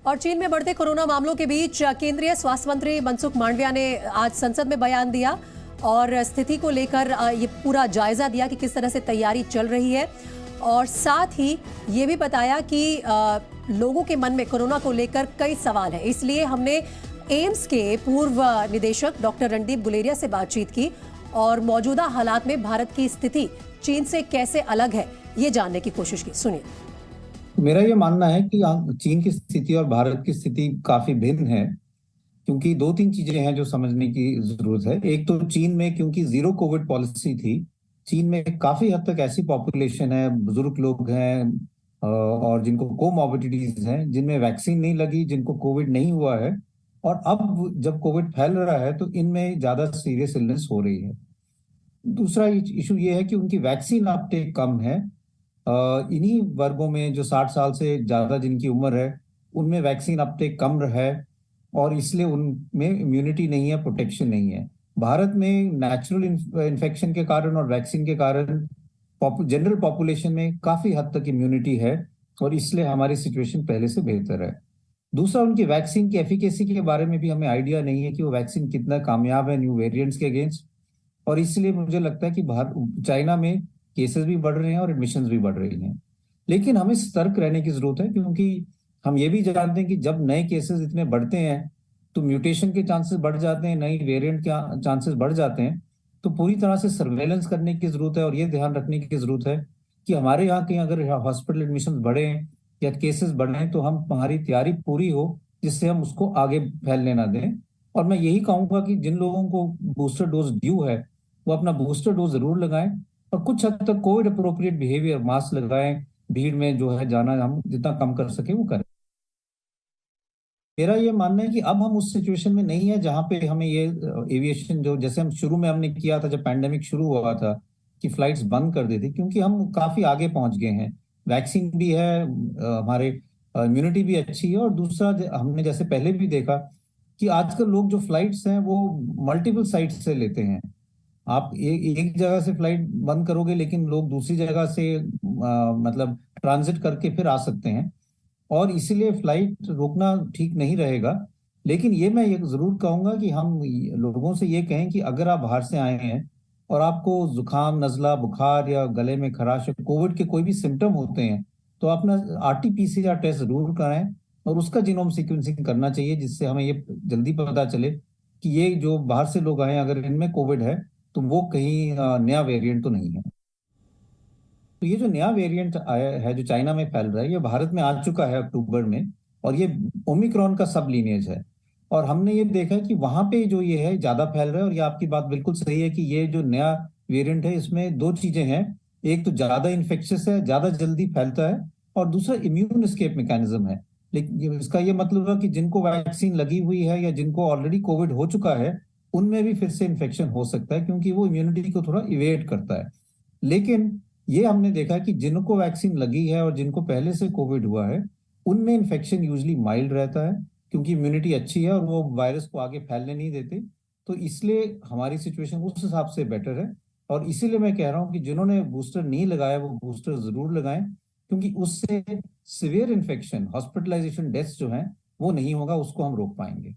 और चीन में बढ़ते कोरोना मामलों के बीच केंद्रीय स्वास्थ्य मंत्री मनसुख मांडविया ने आज संसद में बयान दिया और स्थिति को लेकर ये पूरा जायजा दिया कि किस तरह से तैयारी चल रही है और साथ ही ये भी बताया कि लोगों के मन में कोरोना को लेकर कई सवाल है। इसलिए हमने एम्स के पूर्व निदेशक डॉक्टर रणदीप गुलेरिया से बातचीत की और मौजूदा हालात में भारत की स्थिति चीन से कैसे अलग है ये जानने की कोशिश की। सुनिए। मेरा ये मानना है कि चीन की स्थिति और भारत की स्थिति काफी भिन्न है, क्योंकि दो तीन चीजें हैं जो समझने की जरूरत है। एक तो चीन में क्योंकि जीरो कोविड पॉलिसी थी, चीन में काफी हद तक ऐसी पॉपुलेशन है, बुजुर्ग लोग हैं और जिनको कोमॉर्बिडिटीज हैं, जिनमें वैक्सीन नहीं लगी, जिनको कोविड नहीं हुआ है, और अब जब कोविड फैल रहा है तो इनमें ज्यादा सीरियस इलनेस हो रही है। दूसरा इशू ये है कि उनकी वैक्सीन अपटेक कम है। इन्हीं वर्गों में जो 60 साल से ज्यादा जिनकी उम्र है उनमें वैक्सीन अपटेक कम है और इसलिए उनमें इम्यूनिटी नहीं है, प्रोटेक्शन नहीं है। भारत में नेचुरल इन्फेक्शन के कारण और वैक्सीन के कारण जनरल पॉपुलेशन में काफी हद तक इम्यूनिटी है और इसलिए हमारी सिचुएशन पहले से बेहतर है। दूसरा, उनकी वैक्सीन की एफिकेसी के बारे में भी हमें आइडिया नहीं है कि वो वैक्सीन कितना कामयाब है न्यू वेरिएंट्स के अगेंस्ट, और इसलिए मुझे लगता है कि चाइना में केसेस भी बढ़ रहे हैं और एडमिशंस भी बढ़ रही हैं। लेकिन हमें सतर्क रहने की जरूरत है, क्योंकि हम ये भी जानते हैं कि जब नए केसेस इतने बढ़ते हैं तो म्यूटेशन के चांसेस बढ़ जाते हैं, नई वेरिएंट के चांसेस बढ़ जाते हैं। तो पूरी तरह से सर्वेलेंस करने की जरूरत है और ये ध्यान रखने की जरूरत है कि हमारे यहाँ कहीं अगर हॉस्पिटल एडमिशन बढ़े या केसेस बढ़े तो हमारी तैयारी पूरी हो, जिससे हम उसको आगे फैलने ना दें। और मैं यही कहूंगा कि जिन लोगों को बूस्टर डोज ड्यू है वो अपना बूस्टर डोज जरूर लगाएं और कुछ हद तक कोविड अप्रोप्रिएट बिहेवियर, मास्क लगाएं, भीड़ में जो है जाना हम जितना कम कर सके वो करें। मेरा ये मानना है कि अब हम उस सिचुएशन में नहीं है जहां पे हमें ये एविएशन, जो जैसे हम शुरू में हमने किया था जब पैंडेमिक शुरू हुआ था कि फ्लाइट्स बंद कर दी थी, क्योंकि हम काफी आगे पहुंच गए हैं, वैक्सीन भी है, हमारे इम्यूनिटी भी अच्छी है। और दूसरा, हमने जैसे पहले भी देखा कि आजकल लोग जो फ्लाइट्स हैं वो मल्टीपल साइट से लेते हैं। आप एक जगह से फ्लाइट बंद करोगे लेकिन लोग दूसरी जगह से मतलब ट्रांजिट करके फिर आ सकते हैं, और इसीलिए फ्लाइट रोकना ठीक नहीं रहेगा। लेकिन ये मैं ये जरूर कहूंगा कि हम लोगों से ये कहें कि अगर आप बाहर से आए हैं और आपको जुकाम, नजला, बुखार या गले में खराश या कोविड के कोई भी सिम्टम होते हैं तो अपना RT-PCR टेस्ट जरूर कराएं और उसका जीनोम सीक्वेंसिंग करना चाहिए, जिससे हमें ये जल्दी पता चले कि ये जो बाहर से लोग आए अगर इनमें कोविड है तो वो कहीं नया वेरिएंट तो नहीं है। तो ये जो नया वेरिएंट आया है जो चाइना में फैल रहा है, ये भारत में आ चुका है अक्टूबर में, और ये ओमिक्रॉन का सब लीनिएज है। और हमने ये देखा है कि वहां पे जो ये है ज्यादा फैल रहा है, और ये आपकी बात बिल्कुल सही है कि ये जो नया वेरिएंट है इसमें दो चीजें हैं। एक तो ज्यादा इन्फेक्शियस है, ज्यादा जल्दी फैलता है, और दूसरा इम्यून एस्केप मैकेनिज्म है। लेकिन इसका ये मतलब है कि जिनको वैक्सीन लगी हुई है या जिनको ऑलरेडी कोविड हो चुका है उनमें भी फिर से इन्फेक्शन हो सकता है, क्योंकि वो इम्यूनिटी को थोड़ा इवेट करता है। लेकिन ये हमने देखा कि जिनको वैक्सीन लगी है और जिनको पहले से कोविड हुआ है उनमें इन्फेक्शन यूजली माइल्ड रहता है, क्योंकि इम्यूनिटी अच्छी है और वो वायरस को आगे फैलने नहीं देते। तो इसलिए हमारी सिचुएशन उस हिसाब से बेटर है, और इसीलिए मैं कह रहा हूं कि जिन्होंने बूस्टर नहीं लगाया वो बूस्टर जरूर लगाएं, क्योंकि उससे सिवियर इन्फेक्शन, हॉस्पिटलाइजेशन, डेथ्स जो हैं वो नहीं होगा, उसको हम रोक पाएंगे।